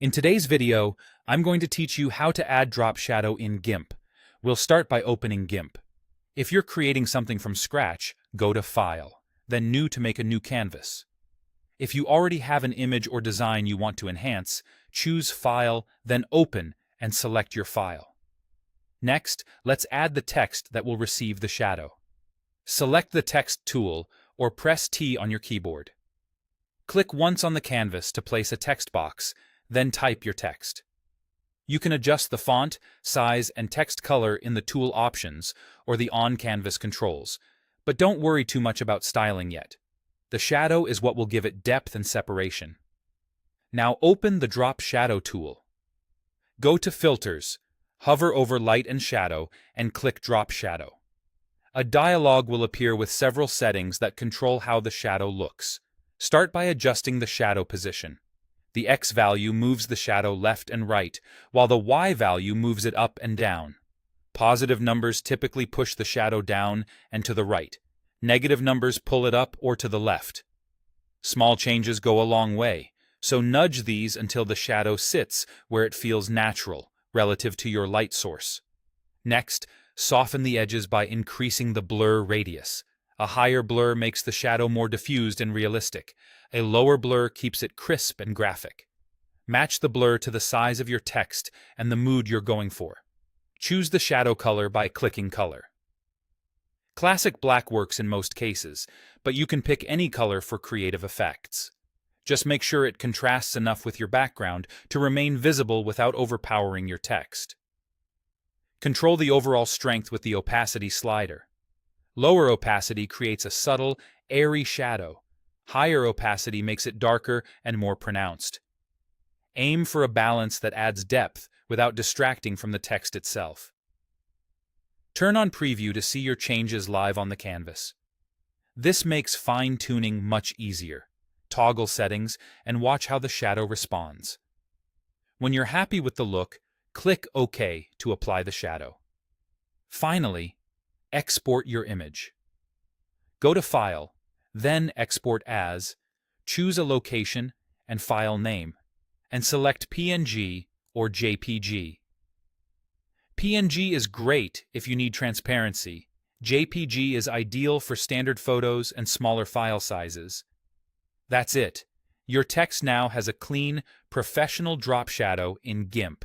In today's video, I'm going to teach you how to add drop shadow in GIMP. We'll start by opening GIMP. If you're creating something from scratch, go to File, then New to make a new canvas. If you already have an image or design you want to enhance, choose File, then Open, and select your file. Next, let's add the text that will receive the shadow. Select the Text tool, or press T on your keyboard. Click once on the canvas to place a text box, then type your text. You can adjust the font, size, and text color in the tool options or the on-canvas controls, but don't worry too much about styling yet. The shadow is what will give it depth and separation. Now open the Drop Shadow tool. Go to Filters, hover over Light and Shadow, and click Drop Shadow. A dialog will appear with several settings that control how the shadow looks. Start by adjusting the shadow position. The X value moves the shadow left and right, while the Y value moves it up and down. Positive numbers typically push the shadow down and to the right. Negative numbers pull it up or to the left. Small changes go a long way, so nudge these until the shadow sits where it feels natural, relative to your light source. Next, soften the edges by increasing the blur radius. A higher blur makes the shadow more diffused and realistic. A lower blur keeps it crisp and graphic. Match the blur to the size of your text and the mood you're going for. Choose the shadow color by clicking Color. Classic black works in most cases, but you can pick any color for creative effects. Just make sure it contrasts enough with your background to remain visible without overpowering your text. Control the overall strength with the opacity slider. Lower opacity creates a subtle, airy shadow. Higher opacity makes it darker and more pronounced. Aim for a balance that adds depth without distracting from the text itself. Turn on Preview to see your changes live on the canvas. This makes fine-tuning much easier. Toggle settings and watch how the shadow responds. When you're happy with the look, click OK to apply the shadow. Finally, export your image. Go to File, then Export As, choose a location and file name, and select PNG or JPG. PNG is great if you need transparency. JPG is ideal for standard photos and smaller file sizes. That's it. Your text now has a clean, professional drop shadow in GIMP.